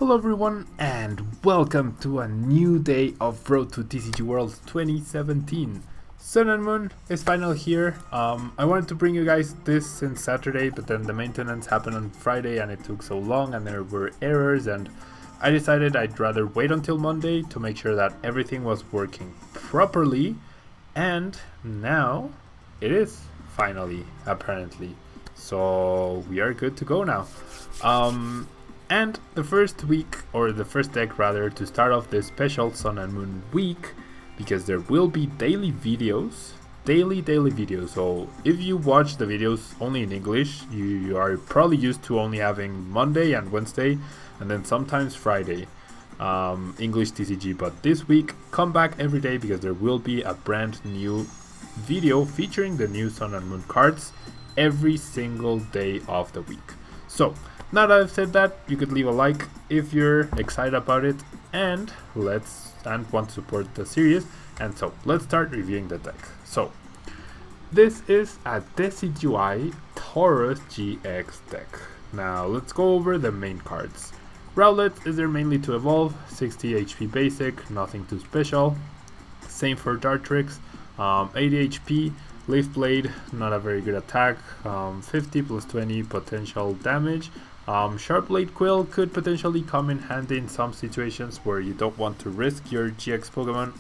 Hello everyone and welcome to a new day of Road to TCG World 2017. Sun and Moon is finally here. I wanted to bring you guys this since Saturday, but then the maintenance happened on Friday and it took so long and there were errors, and I decided I'd rather wait until Monday to make sure that everything was working properly, and now it is finally, apparently. So we are good to go now. And the first week, or the first deck rather, to start off this special Sun and Moon week, because there will be daily videos, daily videos. So if you watch the videos only in English, you are probably used to only having Monday and Wednesday, and then sometimes Friday, English TCG. But this week, come back every day because there will be a brand new video featuring the new Sun and Moon cards every single day of the week. So now that I've said that, you could leave a like if you're excited about it and want to support the series. And so let's start reviewing the deck. So this is a Decidueye Tauros GX deck. Now let's go over the main cards. Rowlet is there mainly to evolve, 60 HP basic, nothing too special. Same for Dartrix, 80 HP. Leaf Blade, not a very good attack, 50 plus 20 potential damage. Sharp Blade Quill could potentially come in handy in some situations where you don't want to risk your GX Pokemon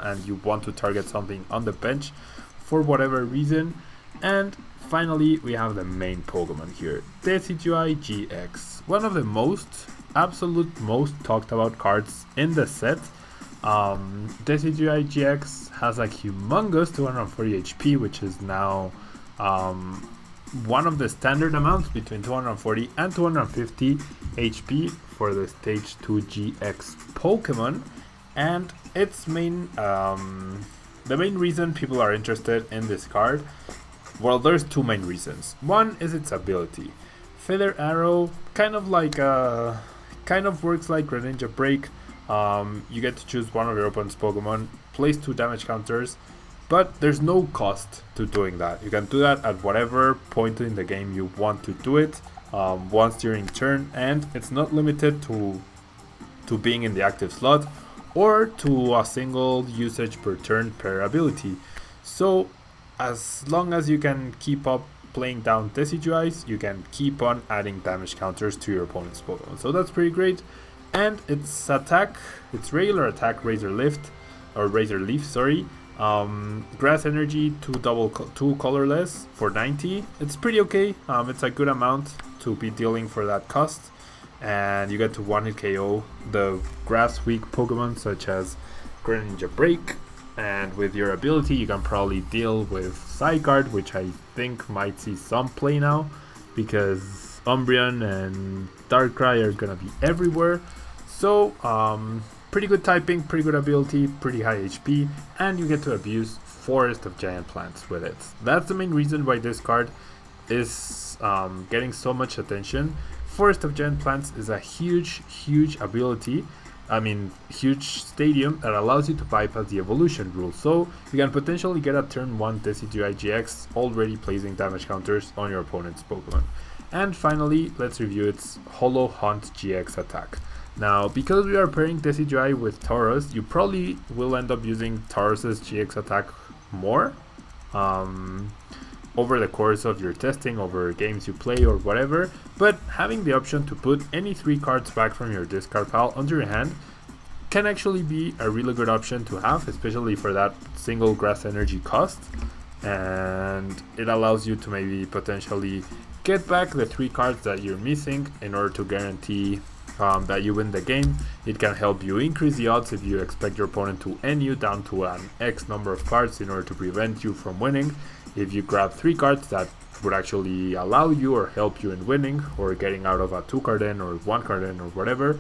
and you want to target something on the bench for whatever reason. And finally we have the main Pokemon here, Decidueye GX, one of the absolute most talked about cards in the set. Decidueye GX has a humongous 240 HP, which is now one of the standard amounts between 240 and 250 HP for the stage 2 GX Pokemon. And its the main reason people are interested in this card, well, there's two main reasons. One is its ability. Feather Arrow kind of works like Greninja Break. You get to choose one of your opponent's Pokemon, place 2 damage counters, but there's no cost to doing that. You can do that at whatever point in the game you want to do it, once during turn, and it's not limited to being in the active slot or to a single usage per turn per ability. So as long as you can keep up playing down Decidueyes, you can keep on adding damage counters to your opponent's Pokemon. So that's pretty great. And its regular attack, Razor Leaf, Grass Energy, 2 colorless for 90. It's pretty okay. It's a good amount to be dealing for that cost, and you get to one-hit KO the grass weak Pokemon such as Greninja Break. And with your ability, you can probably deal with Sideguard, which I think might see some play now because Umbreon and Darkrai are gonna be everywhere. So pretty good typing, pretty good ability, pretty high HP, and you get to abuse Forest of Giant Plants with it. That's the main reason why this card is getting so much attention. Forest of Giant Plants is a huge ability, huge stadium that allows you to bypass the evolution rule. So you can potentially get a turn 1 Decidueye GX already placing damage counters on your opponent's Pokemon. And finally, let's review its Holo Hunt GX attack. Now, because we are pairing Decidueye with Tauros, you probably will end up using Tauros' GX attack more over the course of your testing, over games you play or whatever. But having the option to put any 3 cards back from your discard pile onto your hand can actually be a really good option to have, especially for that single grass energy cost. And it allows you to maybe potentially get back the 3 cards that you're missing in order to guarantee that you win the game. It can help you increase the odds if you expect your opponent to end you down to an X number of cards in order to prevent you from winning. If you grab 3 cards that would actually allow you or help you in winning or getting out of a 2 card end or 1 card end or whatever,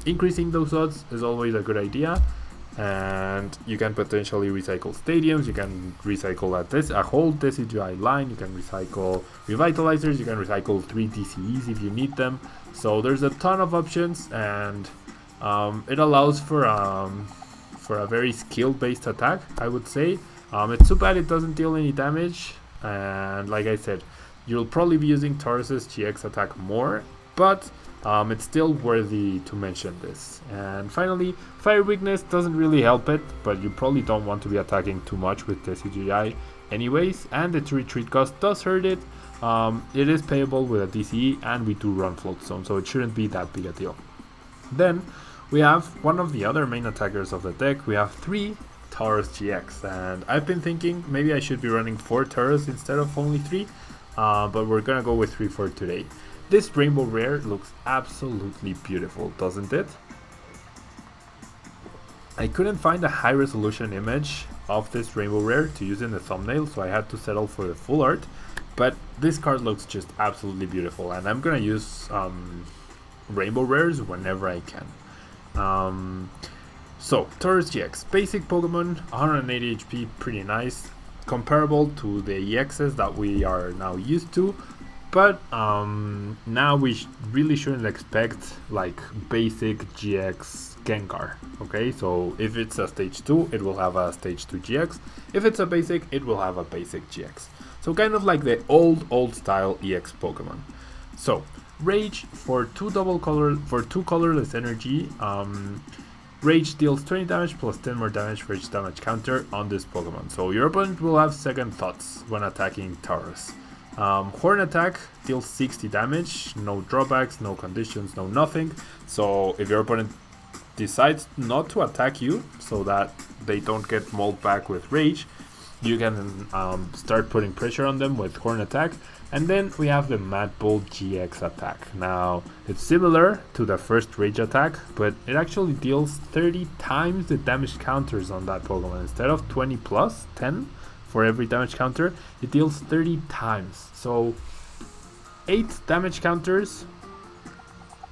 increasing those odds is always a good idea. And you can potentially recycle stadiums, you can recycle a whole Decidueye line, you can recycle revitalizers, you can recycle 3 DCEs if you need them. So there's a ton of options, and it allows for a very skill based attack, I would say. It's too bad it doesn't deal any damage, and like I said, you'll probably be using Tauros' GX attack more but it's still worthy to mention this. And finally, Fire Weakness doesn't really help it, but you probably don't want to be attacking too much with Decidueye anyways, and the retreat cost does hurt it. It is payable with a DCE, and we do run Float Zone, so it shouldn't be that big a deal. Then we have one of the other main attackers of the deck. We have 3 Tauros GX, and I've been thinking maybe I should be running 4 Tauros instead of only 3, but we're gonna go with 3 for today. This rainbow rare looks absolutely beautiful, doesn't it? I couldn't find a high resolution image of this rainbow rare to use in the thumbnail, so I had to settle for the full art, but this card looks just absolutely beautiful, and I'm gonna use rainbow rares whenever I can. So Tauros GX, basic Pokemon, 180 HP, pretty nice, comparable to the EXs that we are now used to. But now we really shouldn't expect like basic GX Gengar. Okay, so if it's a stage 2, it will have a stage 2 GX. If it's a basic, it will have a basic GX. So kind of like the old style EX Pokemon. So Rage for 2 colorless energy. Rage deals 20 damage plus 10 more damage for each damage counter on this Pokemon. So your opponent will have second thoughts when attacking Tauros. Horn attack deals 60 damage, no drawbacks, no conditions, no nothing. So if your opponent decides not to attack you so that they don't get mauled back with Rage, you can start putting pressure on them with Horn attack. And then we have the Mad Bull GX attack. Now it's similar to the first Rage attack, but it actually deals 30 times the damage counters on that Pokemon. Instead of 20 plus 10 for every damage counter, it deals 30 times. So 8 damage counters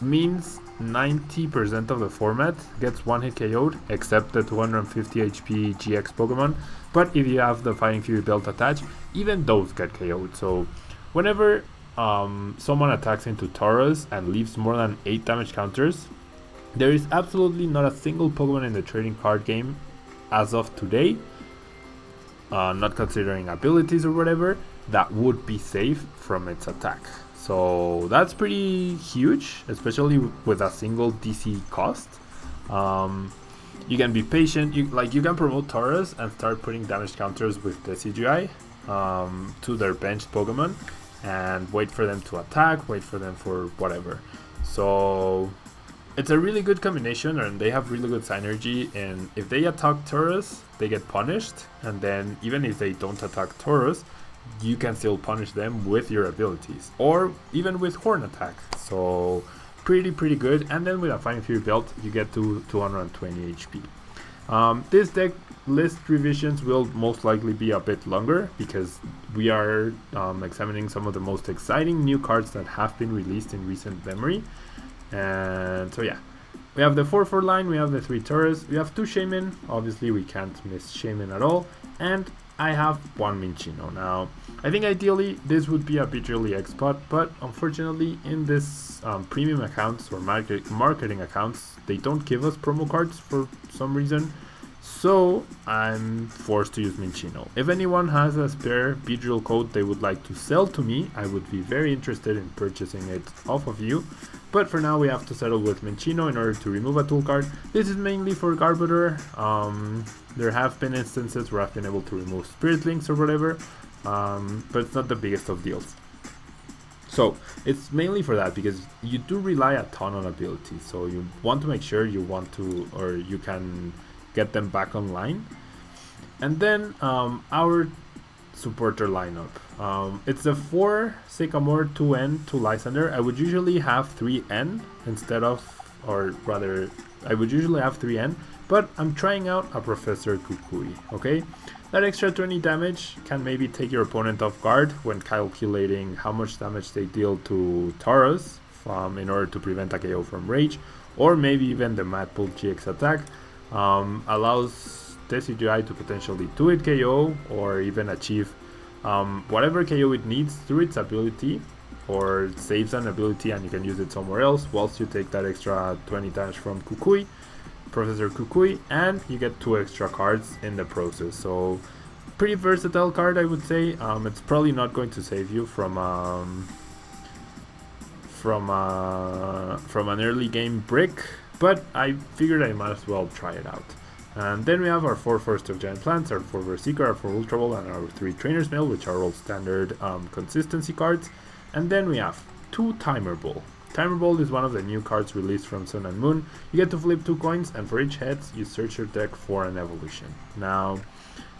means 90% of the format gets one hit KO'd, except the 250 HP GX Pokemon. But if you have the Fighting Fury belt attached, even those get KO'd. So whenever someone attacks into Tauros and leaves more than 8 damage counters, there is absolutely not a single Pokemon in the trading card game as of today, not considering abilities or whatever, that would be safe from its attack. So that's pretty huge, especially with a single DC cost. You can be patient. You can promote Tauros and start putting damage counters with Decidueye to their benched Pokemon, and wait for them to attack, wait for them for whatever. So it's a really good combination, and they have really good synergy. And if they attack Tauros, they get punished, and then even if they don't attack Tauros, you can still punish them with your abilities, or even with Horn attack. So pretty good. And then with a Fighting Fury belt, you get to 220 HP. This deck list revisions will most likely be a bit longer, because we are examining some of the most exciting new cards that have been released in recent memory. And so yeah, we have the 4/4 line, we have the 3 Tauros, we have 2 Shaymin, obviously we can't miss Shaymin at all, and I have 1 Minccino. Now, I think ideally this would be a Beedrill EX spot, but unfortunately in this premium accounts or marketing accounts, they don't give us promo cards for some reason, so I'm forced to use Minccino. If anyone has a spare Beedrill code they would like to sell to me, I would be very interested in purchasing it off of you. But for now we have to settle with Minccino in order to remove a tool card. This is mainly for Garbodor. There have been instances where I've been able to remove Spirit Links or whatever, but it's not the biggest of deals. So it's mainly for that, because you do rely a ton on abilities, so you want to make sure you can get them back online. And then our supporter lineup. It's the 4 Sycamore, 2N, 2 Lysander. I would usually have 3N instead of, or rather, I would usually have 3N, but I'm trying out a Professor Kukui, okay? That extra 20 damage can maybe take your opponent off guard when calculating how much damage they deal to Tauros in order to prevent a KO from Rage, or maybe even the Mad Bull GX attack. Allows Decidueye to potentially 2-hit KO, or even achieve whatever KO it needs through its ability, or it saves an ability and you can use it somewhere else whilst you take that extra 20 damage from Kukui, Professor Kukui, and you get 2 extra cards in the process. So pretty versatile card, I would say. It's probably not going to save you from from an early game brick, but I figured I might as well try it out. And then we have our 4 Forest of Giant Plants, our 4 Berserker, our 4 Ultra Ball, and our 3 Trainer's Mail, which are all standard consistency cards. And then we have 2 Timer Ball. Timer Ball is one of the new cards released from Sun and Moon. You get to flip 2 coins, and for each head, you search your deck for an evolution. Now,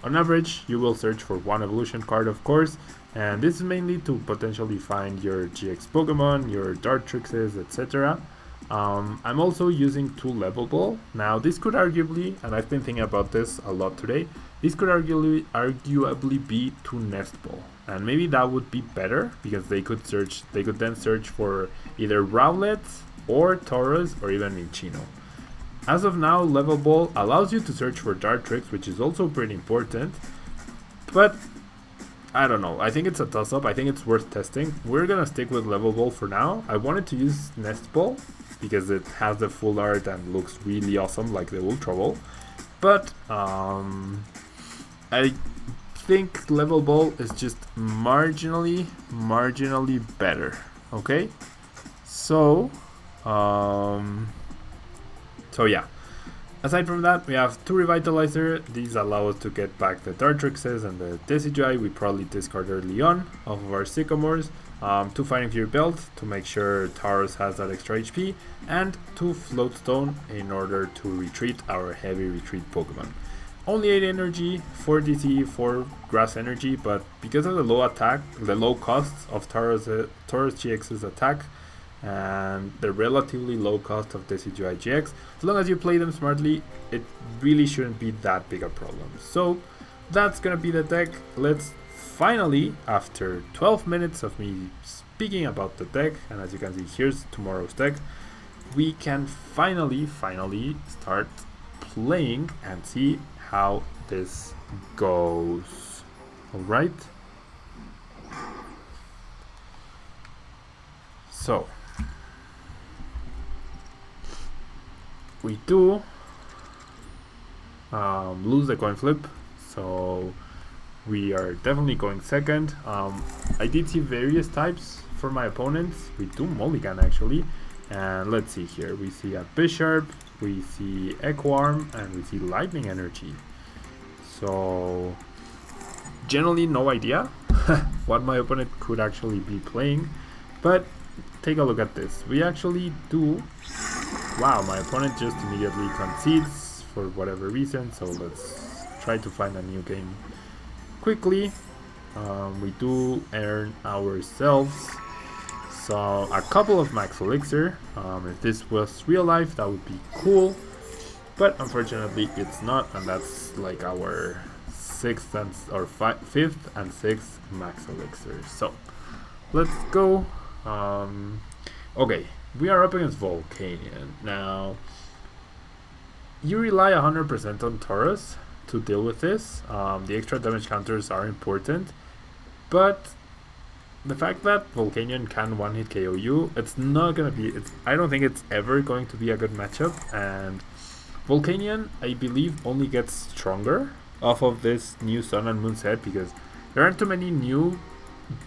on average, you will search for 1 evolution card, of course, and this is mainly to potentially find your GX Pokemon, your Dartrixes, etc. I'm also using 2 Level Ball. Now, this could arguably, and I've been thinking about this a lot today, this could arguably be 2 Nest Ball. And maybe that would be better, because they could then search for either Rowlet or Tauros or even Minccino. As of now, Level Ball allows you to search for Dartrix, which is also pretty important, but I don't know, I think it's a toss-up, I think it's worth testing. We're gonna stick with Level Ball for now. I wanted to use Nest Ball, because it has the full art and looks really awesome like the Ultra Ball, but I think Level Ball is just marginally better, okay? So yeah, aside from that, we have 2 Revitalizer. These allow us to get back the Dartrixes and the Decidueye we probably discard early on off of our Sycamores, 2 Fighting Fury Belt to make sure Tauros has that extra HP, and 2 Float Stone in order to retreat our heavy retreat Pokemon. Only 8 energy, 4 DC, 4 grass energy, but because of the low costs of Tauros GX's attack, and the relatively low cost of Decidueye GX, as long as you play them smartly, it really shouldn't be that big a problem. So that's gonna be the deck. Let's finally, after 12 minutes of me speaking about the deck, and as you can see, here's tomorrow's deck, we can finally start playing and see how this goes. Alright, so we do lose the coin flip, so we are definitely going second. I did see various types for my opponents. We do mulligan actually, and let's see here. We see a Bisharp, we see Echoarm, and we see Lightning Energy. So generally no idea what my opponent could actually be playing, but take a look at this. We actually do. Wow, my opponent just immediately concedes for whatever reason, so let's try to find a new game quickly. We do earn ourselves a couple of max elixir. If this was real life, that would be cool, but unfortunately it's not, and that's like our 5th and 6th max elixir. So let's go. Okay, we are up against Volcanion. Now, you rely 100% on Tauros to deal with this. The extra damage counters are important, but the fact that Volcanion can one-hit KO you, it's not gonna be. I don't think it's ever going to be a good matchup. And Volcanion, I believe, only gets stronger off of this new Sun and Moon set, because there aren't too many new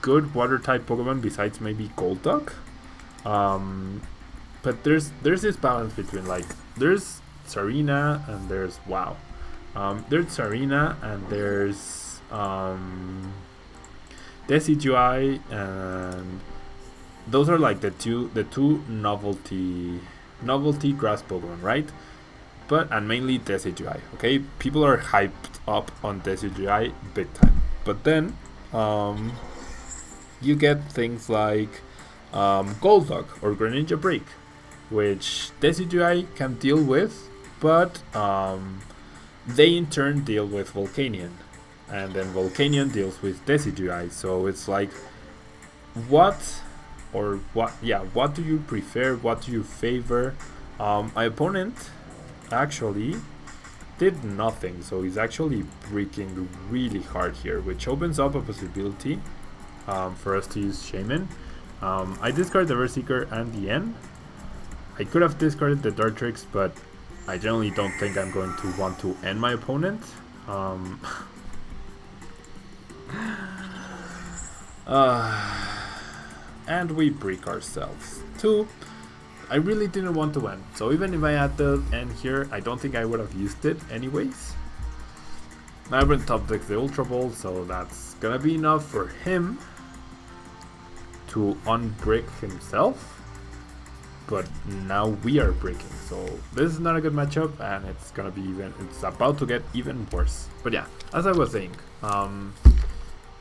good water-type Pokemon besides maybe Golduck. But there's this balance between, like, there's Sarina and there's there's Sarina and there's Decidueye, and those are like the two novelty grass Pokemon, right? And mainly Decidueye. Okay, people are hyped up on Decidueye big time. But then you get things like Golduck or Greninja Break, which Decidueye can deal with, but they in turn deal with Volcanion, and then Volcanion deals with Decidueye. So it's like, what do you prefer? What do you favor? My opponent actually did nothing, so he's actually breaking really hard here, which opens up a possibility for us to use Shaymin. I discard the Berserker and the N. I could have discarded the Dartrix, but I generally don't think I'm going to want to end my opponent. and we break ourselves 2. I really didn't want to end, so even if I had the end here, I don't think I would have used it anyways. I haven't top decked the Ultra Ball, so that's gonna be enough for him to unbreak himself. But now we are breaking, so this is not a good matchup, and it's gonna be it's about to get even worse. But yeah, as I was saying,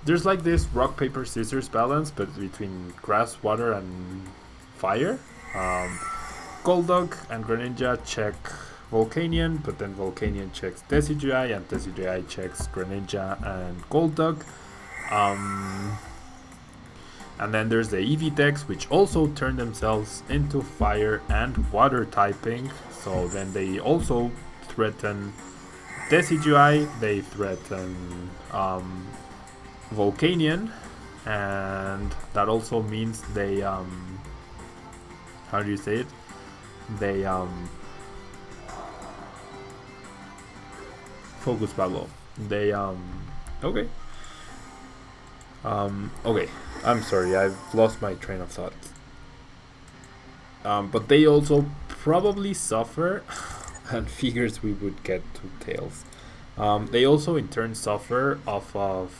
there's like this rock, paper, scissors balance, but between grass, water, and fire. Golduck and Greninja check Volcanion, but then Volcanion checks Decidueye, and Decidueye checks Greninja and Golduck. And then there's the EV decks, which also turn themselves into fire and water typing. So then they also threaten Decidueye, they threaten Volcanion, and that also means they how do you say it? They focus Pablo. They okay. Okay, I'm sorry, I've lost my train of thought. But they also probably suffer, and figures we would get to Tails. They also in turn suffer off of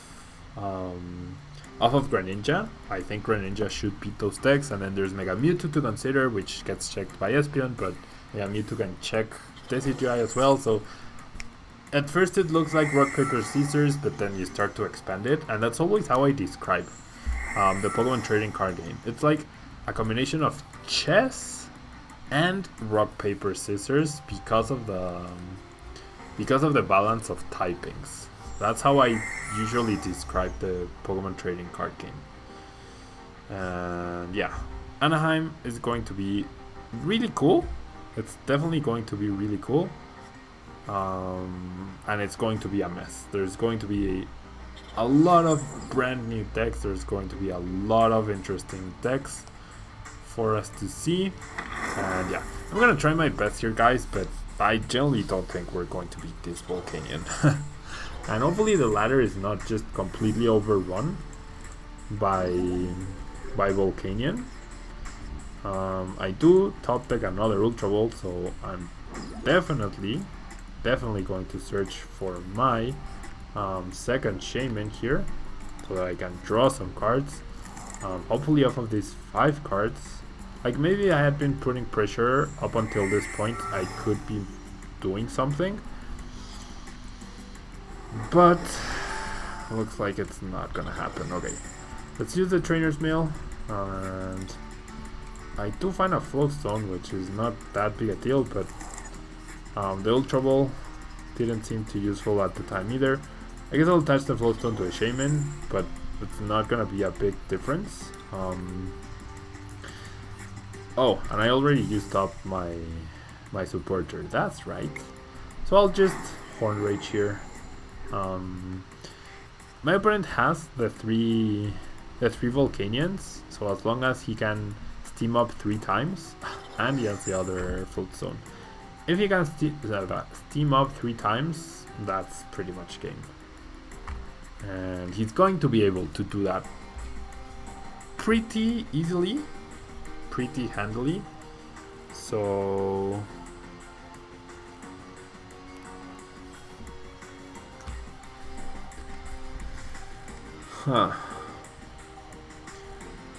Greninja. I think Greninja should beat those decks, and then there's Mega Mewtwo to consider, which gets checked by Espeon, but Mega Mewtwo can check Decidueye as well, so at first it looks like rock, paper, scissors, but then you start to expand it, and that's always how I describe the Pokemon trading card game. It's like a combination of chess and rock, paper, scissors because of the balance of typings. That's how I usually describe the Pokemon trading card game. And yeah, Anaheim is going to be really cool. It's definitely going to be really cool. And it's going to be a mess. There's going to be a lot of brand new decks. There's going to be a lot of interesting decks for us to see. And yeah, I'm gonna try my best here, guys, but I generally don't think we're going to beat this Volcanion. And hopefully the ladder is not just completely overrun by Volcanion. I do top deck another Ultra Ball, so I'm definitely going to search for my second Shaymin here, so that I can draw some cards. Hopefully off of these 5 cards, like maybe I had been putting pressure up until this point, I could be doing something, but looks like it's not gonna happen. Okay, let's use the Trainer's Mail, and I do find a Float Stone, which is not that big a deal, but the Ultra Ball didn't seem too useful at the time either. I guess I'll attach the Float Stone to a Shaymin, but it's not gonna be a big difference. Oh, and I already used up my supporter. That's right. So I'll just Horn Rage here. My opponent has the three Volcanions, so as long as he can steam up 3 times, and he has the other Float Stone. If he can steam up 3 times, that's pretty much game. And he's going to be able to do that pretty easily, pretty handily. So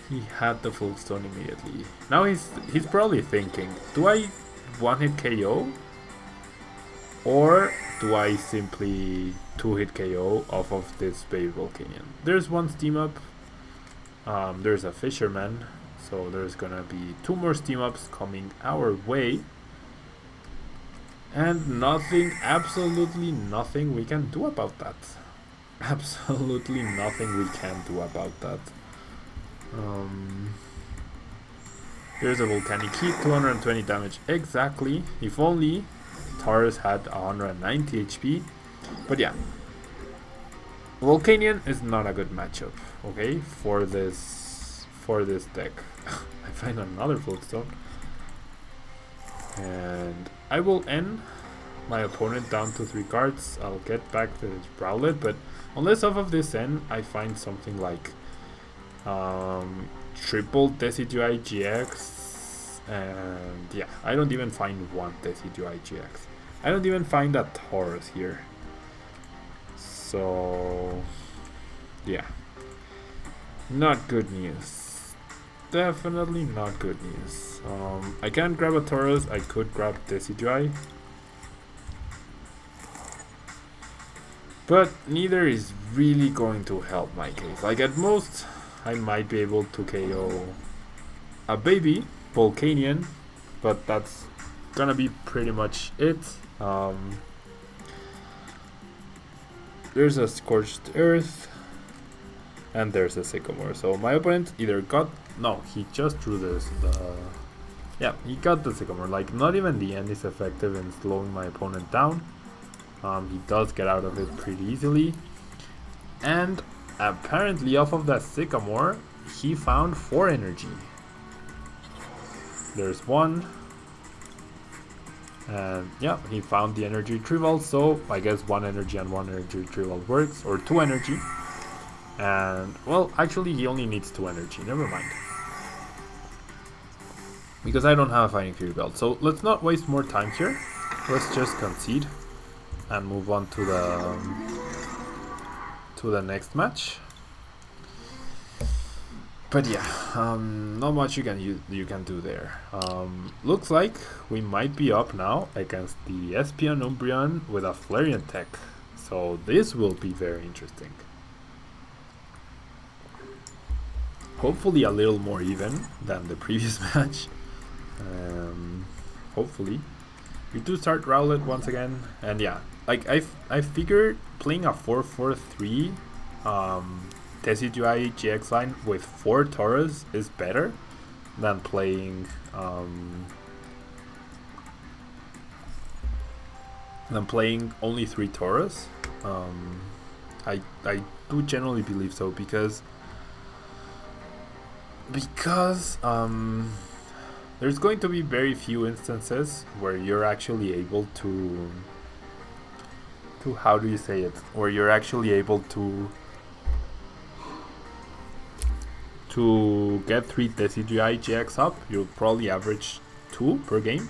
he had the Full Stone immediately. Now he's probably thinking, do I one-hit KO, or do I simply 2-hit KO off of this baby Volcanion? There's one steam up, there's a Fisherman, so there's gonna be 2 more steam ups coming our way, and nothing, absolutely nothing we can do about that. Absolutely nothing we can do about that. There's a Volcanic Heat, 220 damage exactly. If only Tauros had 190 HP. But yeah, Volcanion is not a good matchup, okay, for this deck. I find another Float Stone, and I will end my opponent down to 3 cards. I'll get back to this Rowlet, but unless off of this end I find something like triple Decidueye GX, and yeah, I don't even find one Decidueye GX. I don't even find a Tauros here. So yeah, not good news. Definitely not good news. I can't grab a Tauros. I could grab Decidueye, but neither is really going to help my case. Like at most, I might be able to KO a baby Volcanion, but that's gonna be pretty much it. There's a Scorched Earth, and there's a Sycamore. So my opponent either got... No, he just drew this. Yeah, he got the Sycamore. Like, not even the end is effective in slowing my opponent down. He does get out of it pretty easily. And apparently off of that Sycamore, he found 4 energy. There's 1. And yeah, he found the energy retrieval, so I guess 1 energy and 1 energy retrieval works, or 2 energy. And well, actually he only needs 2 energy, never mind. Because I don't have a Fighting Fury belt. So let's not waste more time here. Let's just concede and move on to the next match. But yeah, not much you can do there. Looks like we might be up now against the Espeon Umbreon with a Flareon tech. So this will be very interesting. Hopefully a little more even than the previous match. Hopefully. We do start Rowlet once again. And yeah, like I figured playing a 4-4-3 Decidueye GX line with 4 Tauros is better than playing only 3 Tauros. I do generally believe so because there's going to be very few instances where you're actually able to how do you say it? Where you're actually able to get 3 Decidueye GX up. You'll probably average 2 per game,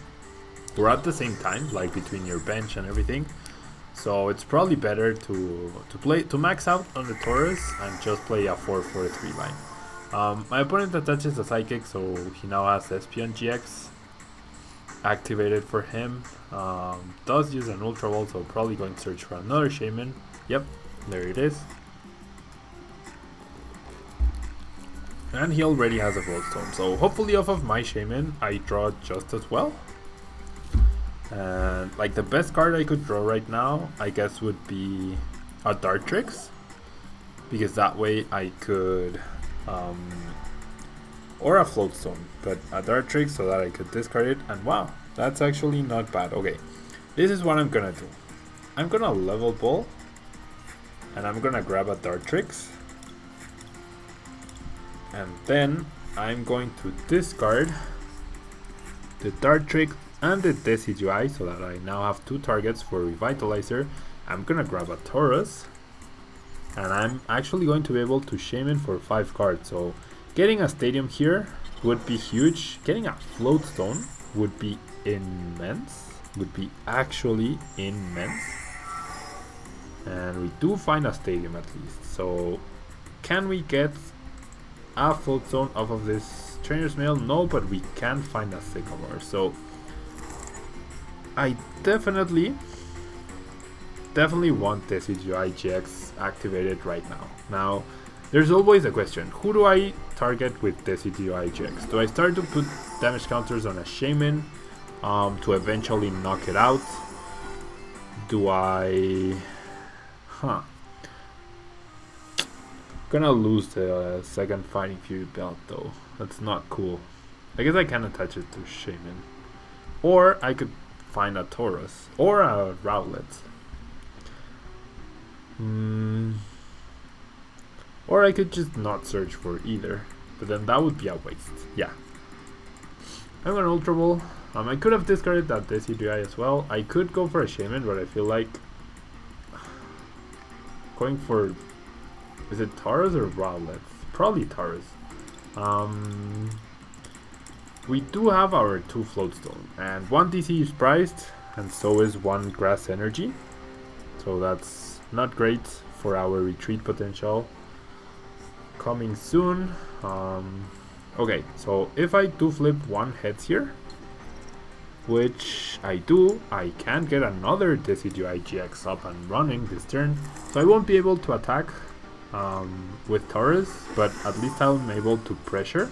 or at the same time, like between your bench and everything. So it's probably better to max out on the Tauros and just play a 4-4-3 line. My opponent attaches a Psychic, so he now has Espeon GX activated for him. Does use an Ultra Ball, so probably going to search for another Shaymin. Yep, there it is. And he already has a Floatstone, so hopefully off of my Shaymin I draw just as well. And like the best card I could draw right now, I guess, would be a Dartrix, because that way I could or a Floatstone, but a Dartrix so that I could discard it. And wow, that's actually not bad. Okay, this is what I'm gonna do. I'm gonna level ball and I'm gonna grab a Dartrix, and then I'm going to discard the Dartrix and the Decidueye so that I now have 2 targets for Revitalizer. I'm gonna grab a Tauros, and I'm actually going to be able to Shaymin for 5 cards. So getting a Stadium here would be huge. Getting a Floatstone would be immense. Would be actually immense. And we do find a Stadium at least. So can we get a Floatstone off of this Trainer's Mail? No, but we can find a Sycamore. So I definitely want Decidueye GX activated right now. Now, there's always a question. Who do I target with Decidueye GX? Do I start to put damage counters on a Shaymin to eventually knock it out? Do I... Gonna lose the second Fighting Fury belt though. That's not cool. I guess I can attach it to Shaymin. Or I could find a Tauros or a Rowlet. Or I could just not search for either, but then that would be a waste. Yeah, I'm gonna Ultra Ball. I could have discarded that Decidueye as well. I could go for a Shaymin, but I feel like going for, is it Tauros or Rowlet? Probably Tauros. We do have our 2 Floatstone, and 1 DC is priced, and so is 1 Grass Energy. So that's not great for our retreat potential. Coming soon. Okay, so if I do flip 1 heads here, which I do, I can get another Decidueye GX up and running this turn. So I won't be able to attack with Tauros, but at least I'm able to pressure.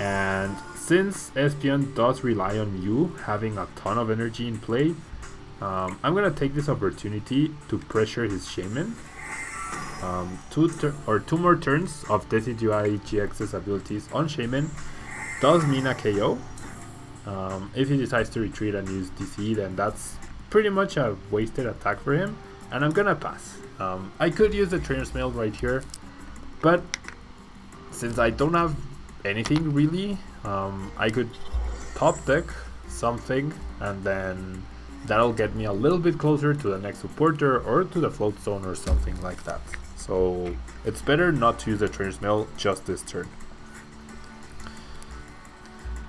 And since Espeon does rely on you having a ton of energy in play, I'm gonna take this opportunity to pressure his Shaymin. 2 more turns of Decidueye GX's abilities on Shaymin does mean a KO. If he decides to retreat and use DC, then that's pretty much a wasted attack for him, and I'm gonna pass. I could use the Trainer's Mail right here, but since I don't have anything really, I could top deck something, and then that'll get me a little bit closer to the next supporter or to the Floatstone or something like that. So it's better not to use the Trainer's Mail just this turn.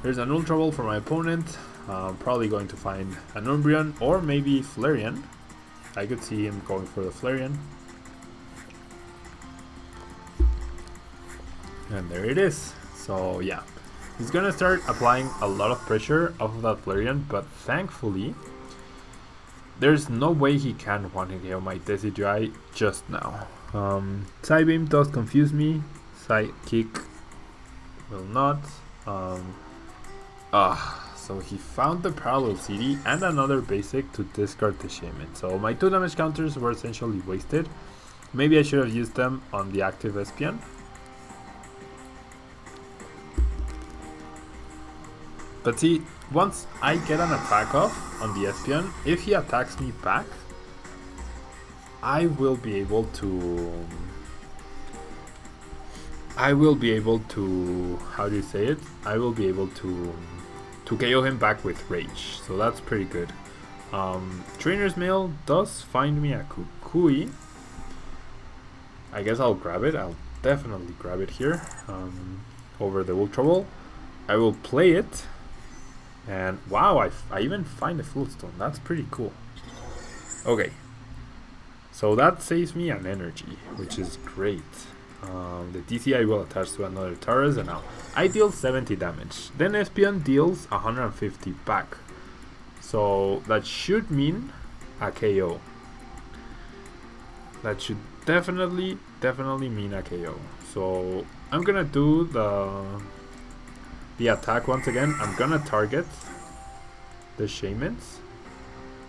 There's an Ultra Ball for my opponent. Probably going to find an Umbreon or maybe Flareon. I could see him going for the Flareon. And there it is. So yeah, he's gonna start applying a lot of pressure off of that Flareon, but thankfully there's no way he can 1-hit KO my Decidueye just now. Psybeam does confuse me. Psychic will not. So he found the Parallel City and another basic to discard the Shaymin. So my 2 damage counters were essentially wasted. Maybe I should have used them on the active Espeon. But see, once I get an attack off on the Espeon, if he attacks me back, I will be able to, how do you say it? I will be able to KO him back with Rage. So that's pretty good. Trainer's Mail does find me a Kukui. I guess I'll grab it. I'll definitely grab it here over the Ultra Ball. I will play it. And wow, I even find a Floatstone. That's pretty cool. Okay. So that saves me an energy, which is great. The DC I will attach to another Tauros, and now I deal 70 damage. Then Espeon deals 150 back. So that should mean a KO. That should definitely mean a KO. So I'm gonna do the attack once again. I'm gonna target the Shaymins.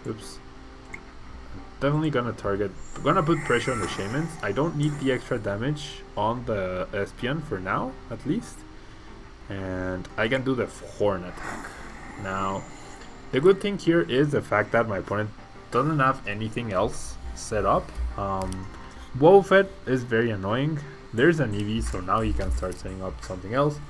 Oops. Definitely gonna put pressure on the Shaymins. I don't need the extra damage on the Espeon for now, at least. And I can do the Horn attack. Now, the good thing here is the fact that my opponent doesn't have anything else set up. Wofet is very annoying. There's an Eevee, so now he can start setting up something else.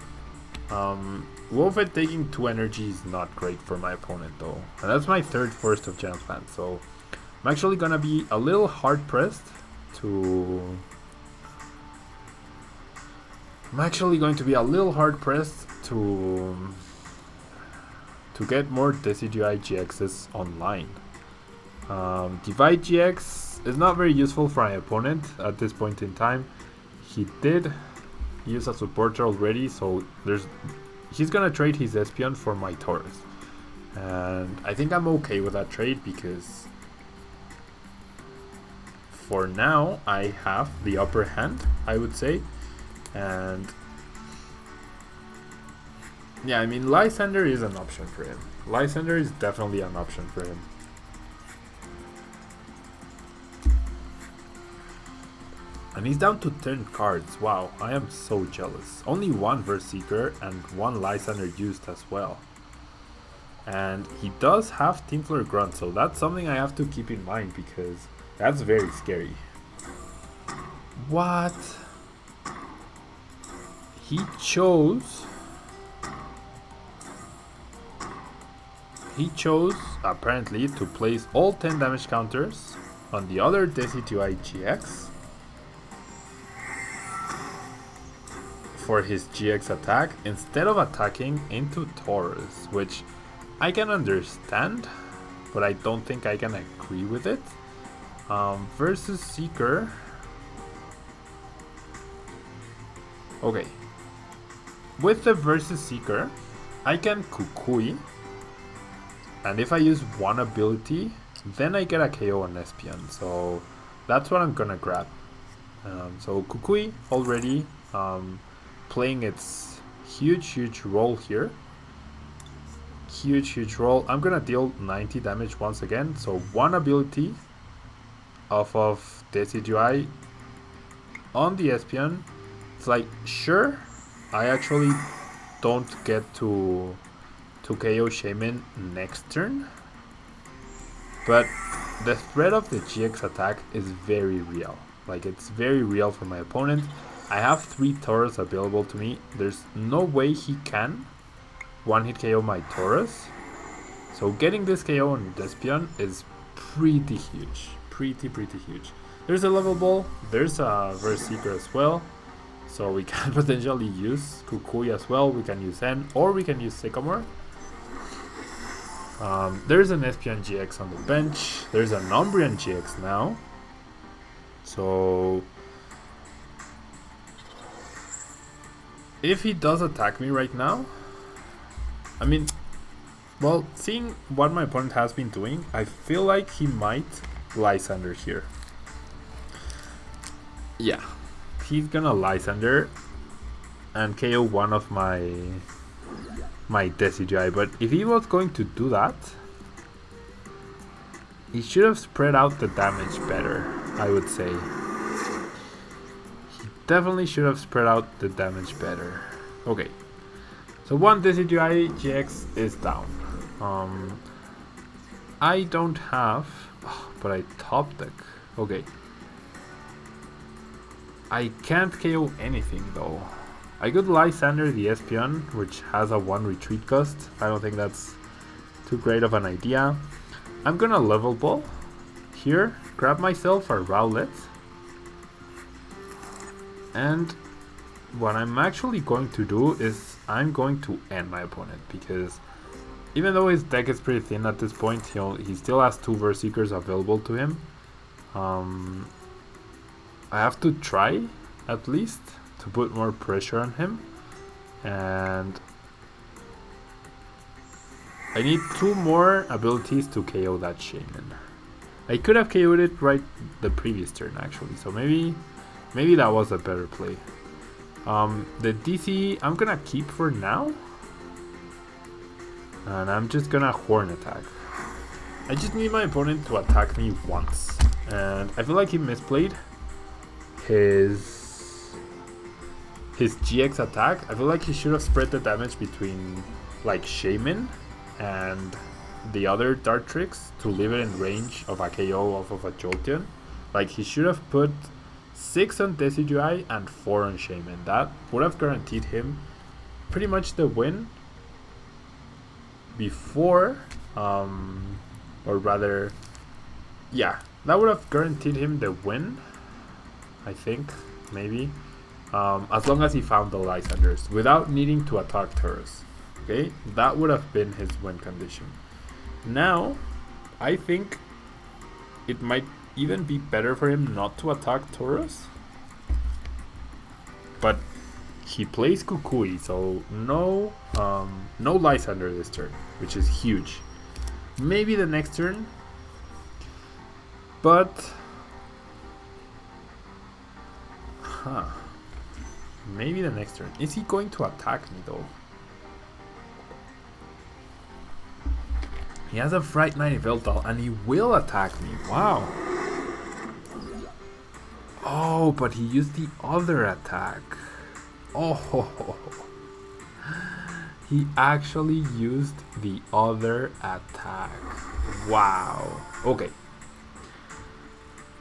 Wofet taking 2 energy is not great for my opponent though. And that's my 3rd Forest of Giant Plant, so I'm actually gonna be a little hard pressed to get more Decidueye GXs online. Divide GX is not very useful for my opponent at this point in time. He did use a supporter already, so he's gonna trade his Espeon for my Tauros. And I think I'm okay with that trade because for now I have the upper hand, I would say. And yeah, I mean, Lysander is an option for him. Lysander is definitely an option for him. And he's down to 10 cards. Wow, I am so jealous. Only 1 Verse Seeker and 1 Lysander used as well. And he does have Tinfler Grunt, so that's something I have to keep in mind because that's very scary. What? He chose apparently to place all 10 damage counters on the other Decidueye GX for his GX attack instead of attacking into Tauros, which I can understand, but I don't think I can agree with it. Versus Seeker. Okay. With the Versus Seeker, I can Kukui, and if I use one ability, then I get a KO on Espeon, so that's what I'm gonna grab. So Kukui already playing its huge role here. Huge role. I'm gonna deal 90 damage once again, so one ability off of Decidueye on the Espeon. It's like, sure, I actually don't get to KO Shaymin next turn, but the threat of the GX attack is very real. Like, it's very real for my opponent. I have 3 Tauros available to me. There's no way he can one-hit KO my Tauros. So getting this KO on Espeon is pretty huge. Pretty huge. There's a level ball. There's a Verse Seeker as well. So we can potentially use Kukui as well. We can use N, or we can use Sycamore. There's an Espeon GX on the bench. There's an Umbreon GX now. So if he does attack me right now, I mean, well, seeing what my opponent has been doing, I feel like he might Lysander here. Yeah, he's gonna Lysander and KO one of my Decidueye, but if he was going to do that, he should have spread out the damage better, I would say. He definitely should have spread out the damage better. Okay, so one Decidueye GX is down. I don't have, but I top deck. Okay. I can't KO anything though. I could Lysander the Espeon, which has a 1 retreat cost. I don't think that's too great of an idea. I'm gonna level ball here, grab myself a Rowlet, and what I'm actually going to do is I'm going to end my opponent, because even though his deck is pretty thin at this point, he still has 2 Verse Seekers available to him. I have to try at least to put more pressure on him, and I need 2 more abilities to KO that Shaymin. I could have KO'd it right the previous turn actually, so maybe that was a better play. The DC I'm gonna keep for now, and I'm just gonna Horn attack. I just need my opponent to attack me once, and I feel like he misplayed his GX attack. I feel like he should have spread the damage between like Shaymin and the other Dartrix to leave it in range of a KO off of a Jolteon. Like, he should have put 6 on Decidueye and 4 on Shaymin. That would have guaranteed him pretty much the win before, or rather, yeah, that would have guaranteed him the win, I think, maybe, as long as he found the Lysanders without needing to attack Tauros. Okay, that would have been his win condition. Now, I think it might even be better for him not to attack Tauros, but he plays Kukui, so no Lysander this turn, which is huge. Maybe the next turn, but maybe the next turn. Is he going to attack me though? He has a Fright Night Veltal and he will attack me. Wow. Oh, but he used the other attack. Oh, he actually used the other attack. Wow. Okay.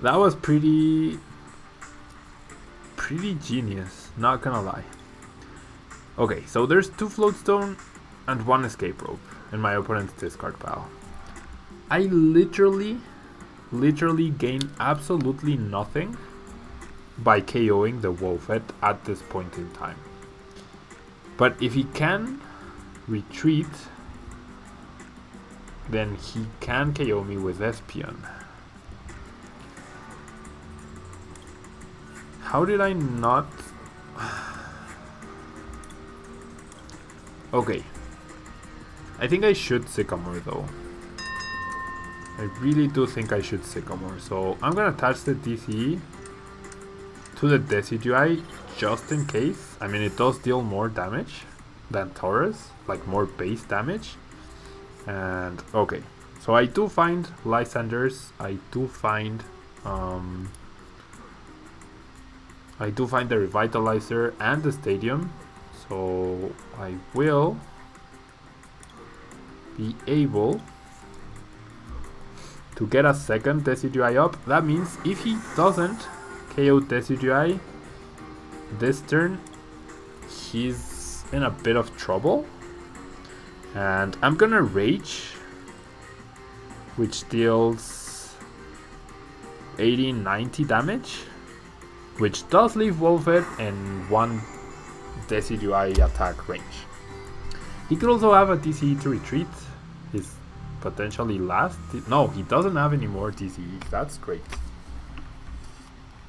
That was pretty genius, not gonna lie. Okay, so there's 2 Floatstone and 1 Escape Rope in my opponent's discard pile. I literally gain absolutely nothing by KOing the Wolfette at this point in time. But if he can retreat, then he can KO me with Espeon. How did I not... Okay. I think I should Sycamore though. I really do think I should Sycamore. So I'm gonna attach the DCE to the Decidueye just in case. I mean, it does deal more damage than Tauros, like more base damage. And okay, so I do find Lysanders, I do find the Revitalizer and the Stadium, so I will be able to get a second Decidueye up. That means if he doesn't KO Decidueye this turn, he's in a bit of trouble. And I'm gonna Rage, which deals 80-90 damage, which does leave Wolfed in one Decidueye attack range. He could also have a DCE to retreat. He's potentially last. No, he doesn't have any more DCE. That's great.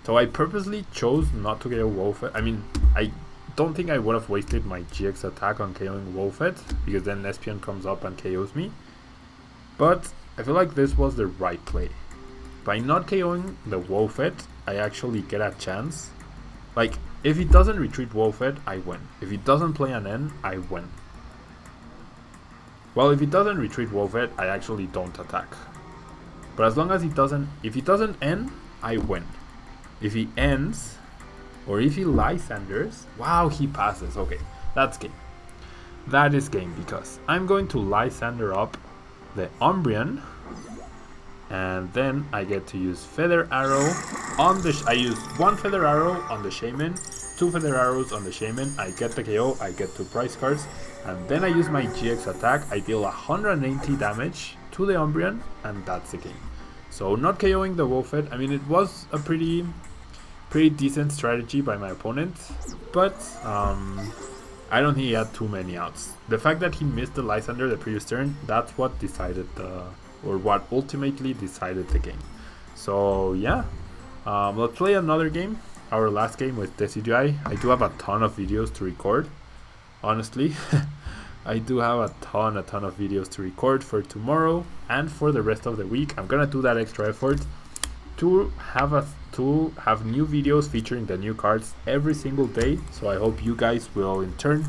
So I purposely chose not to KO Wolfed. I mean, I don't think I would have wasted my GX attack on KOing Wolfed, because then Espeon comes up and KOs me. But I feel like this was the right play. By not KOing the Wolfed, I actually get a chance. Like, if he doesn't retreat Wolfed, I win. If he doesn't play an N, I win. Well, if he doesn't retreat Wolfed, I actually don't attack. But as long as he doesn't, if he doesn't N, I win. If he ends, or if he Lysanders, wow, he passes. Okay, that's game. That is game, because I'm going to Lysander up the Umbreon, and then I get to use Feather Arrow on the... I use one Feather Arrow on the Shaymin, two Feather Arrows on the Shaymin, I get the KO, I get 2 prize cards, and then I use my GX attack, I deal 180 damage to the Umbreon, and that's the game. So not KOing the Wolfed, I mean, it was a pretty decent strategy by my opponent, but I don't think he had too many outs. The fact that he missed the Lysander the previous turn, that's what decided what ultimately decided the game. So yeah, let's play another game, our last game with Decidueye. I do have a ton of videos to record, honestly. I do have a ton of videos to record for tomorrow and for the rest of the week. I'm gonna do that extra effort to have new videos featuring the new cards every single day. So I hope you guys will in turn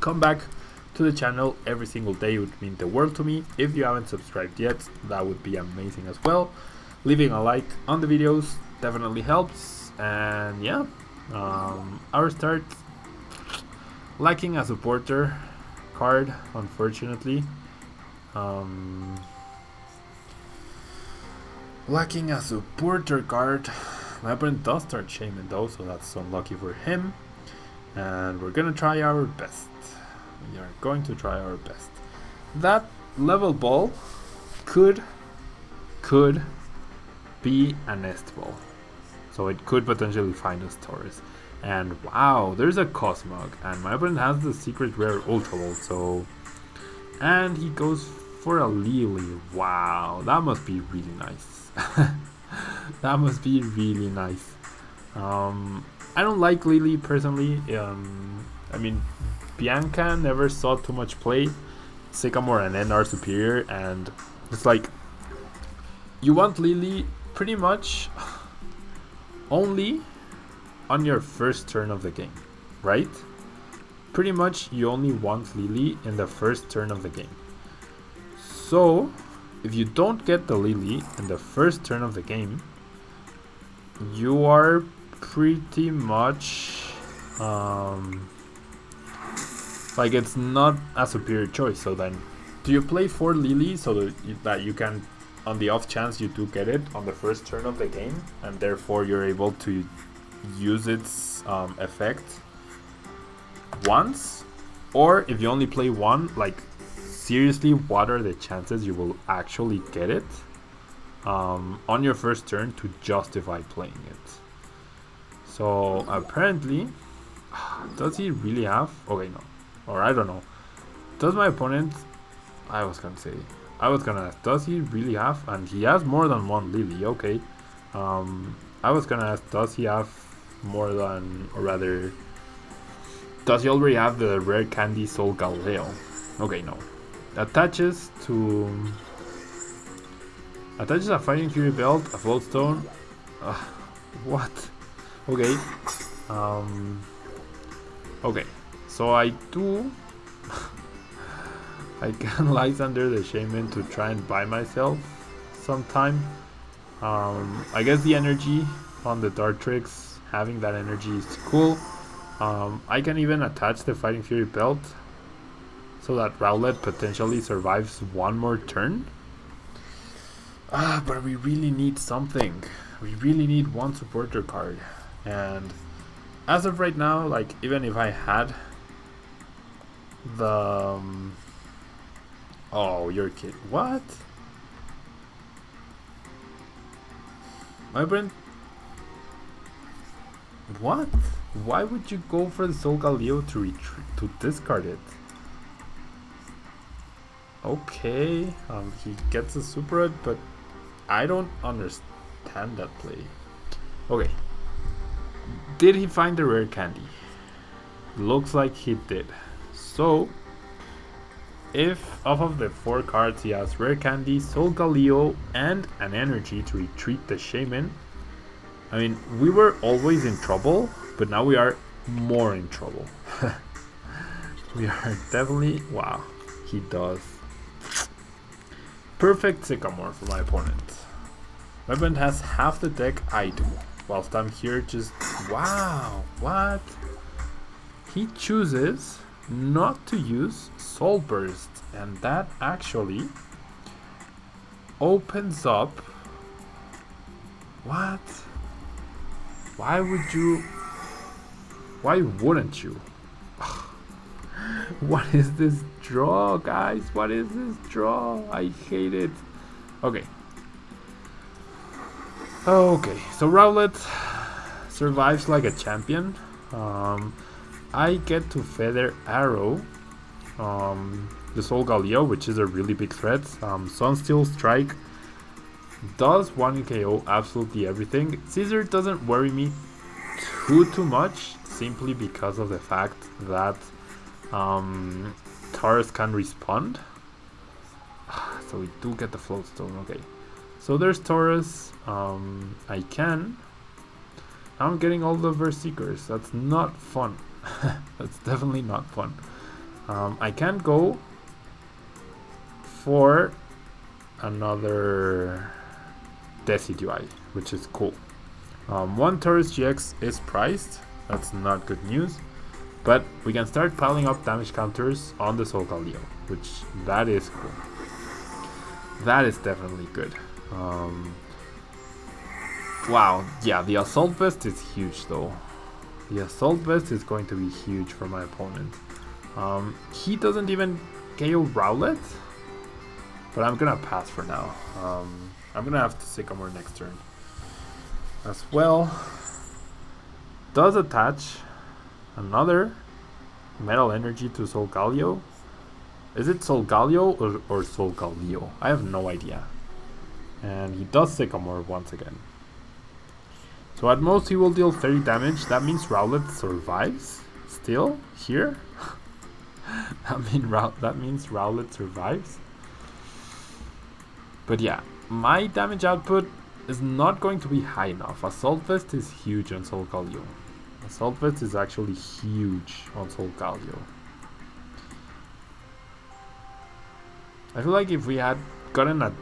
come back to the channel every single day. It would mean the world to me. If you haven't subscribed yet, that would be amazing as well. Leaving a like on the videos definitely helps. And yeah, our start, lacking a supporter card, unfortunately. Lacking a supporter card. My opponent does start Shaymin though, so that's unlucky for him. And we're gonna try our best. We are going to try our best. That level ball could be a nest ball. So it could potentially find us Tauros. And wow, there's a Cosmog. And my opponent has the secret rare Ultra Ball, so... And he goes for a Lily. Wow, that must be really nice. That must be really nice. I don't like Lily personally. I mean, Bianca never saw too much play. Sycamore and N are superior, and it's like you want Lily pretty much only on your first turn of the game, right? Pretty much you only want Lily in the first turn of the game. So if you don't get the Lily in the first turn of the game, you are pretty much like, it's not a superior choice. So then, do you play 4 Lily so that you can, on the off chance you do get it on the first turn of the game, and therefore you're able to use its effect once? Or if you only play 1, like, seriously, what are the chances you will actually get it on your first turn to justify playing it? So apparently, does he really have? Okay, no. Or I don't know. Does my opponent... I was gonna ask, does he really have... And he has more than one Lily, okay. I was gonna ask, does he have more than... Or rather... Does he already have the rare candy Solgaleo? Okay, no. Attaches a Fighting Fury Belt, a Floatstone. What? Okay. Okay. So I do... I can Lysander the Shaymin to try and buy myself some time. I guess the energy on the Dartrix, having that energy is cool. I can even attach the Fighting Fury Belt so that Rowlet potentially survives one more turn. But we really need something. We really need one supporter card. And as of right now, like, even if I had the... oh, you're kidding. What? My brain... What? Why would you go for the Solgaleo to discard it? Okay, he gets a Super Red, but I don't understand that play. Okay. Did he find the rare candy? Looks like he did. So, if off of the 4 cards he has rare candy, Solgaleo, and an energy to retreat the Shaymin, I mean, we were always in trouble, but now we are more in trouble. We are definitely... Wow, he does. Perfect Sycamore for my opponent. My opponent has half the deck I do, whilst I'm here just... Wow, what? He chooses not to use Soul Burst, and that actually opens up... What? Why would you... Why wouldn't you? What is this draw, guys? What is this draw? I hate it. Okay. Okay, so Rowlet survives like a champion. I get to Feather Arrow the Solgaleo, which is a really big threat. Sunsteel Strike does 1 KO absolutely everything. Scissor doesn't worry me too much, simply because of the fact that Tauros can respond. So we do get the Floatstone, okay. So there's Tauros. I'm getting all the Verse Seekers. That's not fun. That's definitely not fun. I can go for another Decidueye, which is cool. 1 Tauros GX is priced. That's not good news. But we can start piling up damage counters on the Solgaleo, which that is cool. That is definitely good. Wow, yeah, the Assault Vest is huge though. The Assault Vest is going to be huge for my opponent. He doesn't even KO Rowlet, but I'm gonna pass for now. I'm gonna have to Sycamore next turn as well. Does attach another Metal Energy to Solgaleo. Is it Solgaleo or Solgaleo? I have no idea. And he does Sycamore once again. So at most he will deal 30 damage. That means Rowlet survives still here. That means Rowlet survives. But yeah, my damage output is not going to be high enough. Assault Vest is huge on Solgaleo. Assault Vest is actually huge on Solgaleo. I feel like if we had gotten a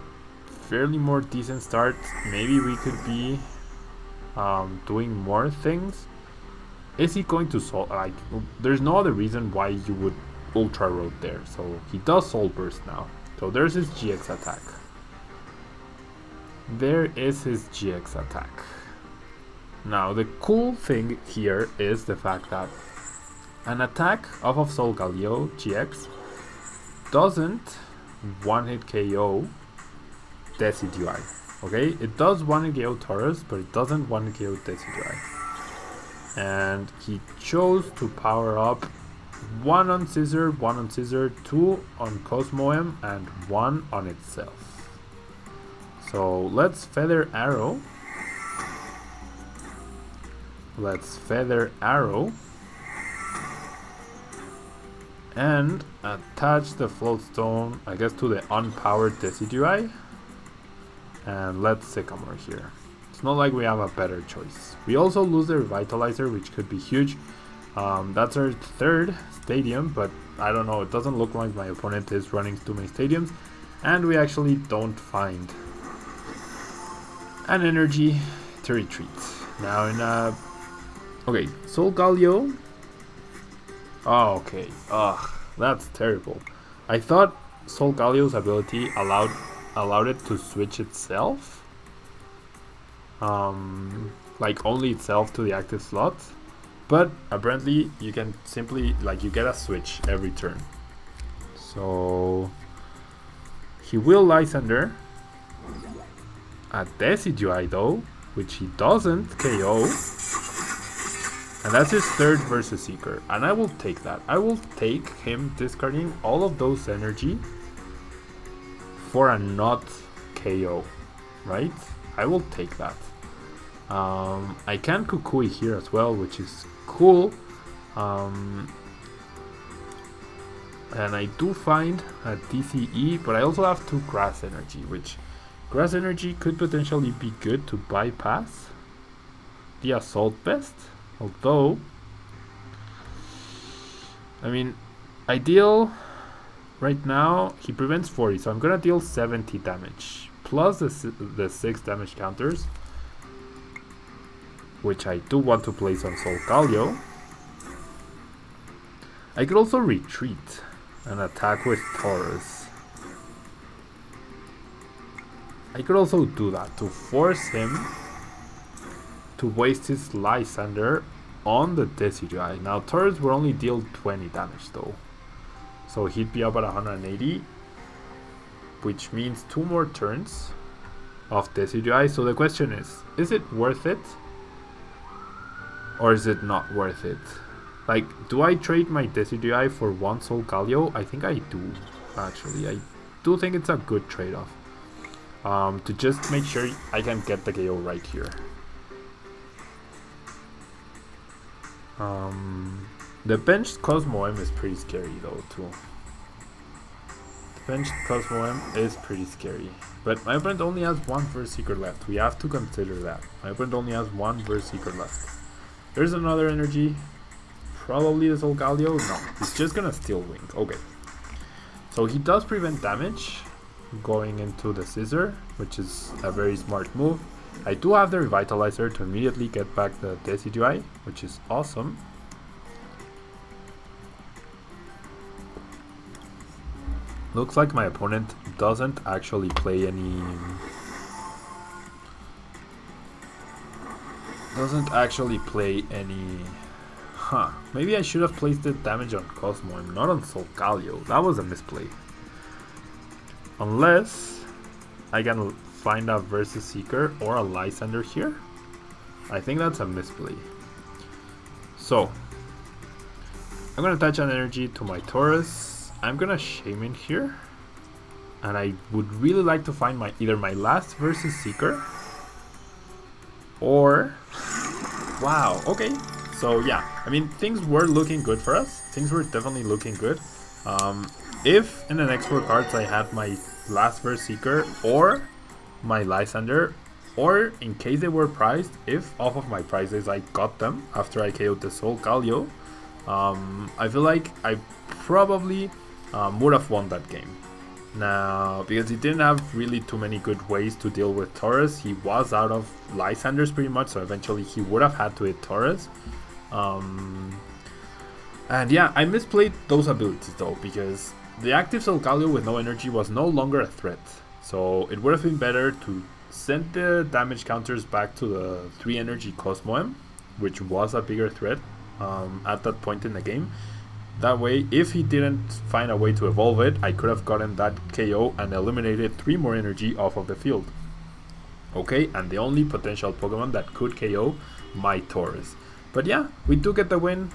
fairly more decent start, maybe we could be doing more things. Is he going to Soul... Like, there's no other reason why you would Ultra Road there. So he does Soul Burst now. So there's his GX attack. There is his GX attack. Now the cool thing here is the fact that an attack off of Solgaleo GX doesn't one-hit KO Decidueye. Okay, it does one-hit KO Tauros, but it doesn't one-hit KO Decidueye. And he chose to power up 1 on Scissor, 1 on Scissor, 2 on Cosmoem, and 1 on itself. So let's Feather Arrow. Let's Feather Arrow. And attach the Float Stone, I guess, to the unpowered Decidueye. And let's Sycamore here. It's not like we have a better choice. We also lose the Revitalizer, which could be huge. That's our third stadium, but I don't know, it doesn't look like my opponent is running too many stadiums. And we actually don't find an energy to retreat. Now in okay, Solgaleo. Oh, okay. Ugh, that's terrible. I thought Solgaleo's ability allowed it to switch itself. Like only itself to the active slot. But apparently you can simply, like, you get a switch every turn. So he will Lysander a Decidueye though, which he doesn't KO. And that's his third versus Seeker. And I will take that. I will take him discarding all of those energy for a not KO. Right? I will take that. I can Kukui here as well, which is cool. And I do find a DCE, but I also have 2 Grass Energy, which Grass Energy could potentially be good to bypass the Assault Vest. Although, I mean, I deal right now, he prevents 40, so I'm gonna deal 70 damage plus the 6 damage counters, which I do want to place on Solgaleo. I could also retreat and attack with Tauros. I could also do that to force him to waste his Lysander on the Decidueye. Now Tauros will only deal 20 damage though, so he'd be up at 180, which means 2 more turns of Decidueye. So the question is it worth it or is it not worth it? Like, do I trade my Decidueye for 1 Solgaleo? I think I do, actually. I do think it's a good trade-off, to just make sure I can get the KO right here. The benched Cosmoem is pretty scary though too. The benched Cosmoem is pretty scary. But my opponent only has 1 Verse Seeker left. We have to consider that. My opponent only has 1 Verse Seeker left. There's another energy. Probably the Solgaleo. No, he's just gonna steal Wing. Okay. So he does prevent damage going into the Scissor, which is a very smart move. I do have the Revitalizer to immediately get back the Decidueye, which is awesome. Looks like my opponent doesn't actually play any... Huh. Maybe I should have placed the damage on Cosmo and not on Solgaleo. That was a misplay. Unless I can find a Versus Seeker or a Lysander here. I think that's a misplay. So I'm gonna attach an energy to my Tauros. I'm gonna Shaymin here, and I would really like to find either my last Versus Seeker or... Wow, okay. So yeah, I mean, things were looking good for us. Things were definitely looking good. If in the next 4 cards I had my last Verse Seeker or my Lysander, or in case they were prized, if off of my prizes I got them after I KO'd the Solgaleo, I feel like I probably would have won that game. Now, because he didn't have really too many good ways to deal with Tauros, he was out of Lysanders pretty much, so eventually he would have had to hit Tauros. And yeah, I misplayed those abilities though, because the active Solgaleo with no energy was no longer a threat. So it would have been better to send the damage counters back to the 3 energy Cosmoem, which was a bigger threat at that point in the game. That way, if he didn't find a way to evolve it, I could have gotten that KO and eliminated 3 more energy off of the field. Okay, and the only potential Pokemon that could KO my Tauros. But yeah, we do get the win.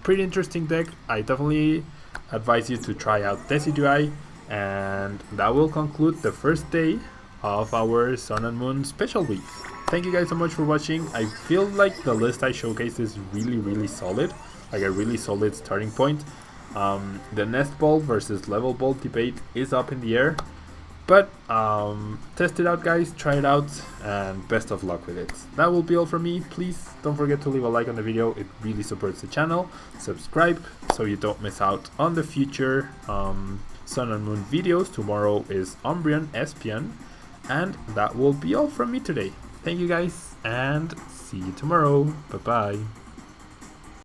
Pretty interesting deck. I definitely advise you to try out Decidueye, and that will conclude the first day of our Sun and Moon special week. Thank you guys so much for watching. I feel like the list I showcased is really solid, like a really solid starting point. The nest ball versus level ball debate is up in the air, but test it out guys, try it out, and best of luck with it. That will be all from me. Please don't forget to leave a like on the video, it really supports the channel. Subscribe so you don't miss out on the future Sun and Moon videos. Tomorrow is Umbreon Espeon, and that will be all from me today. Thank you guys, and see you tomorrow. Bye bye.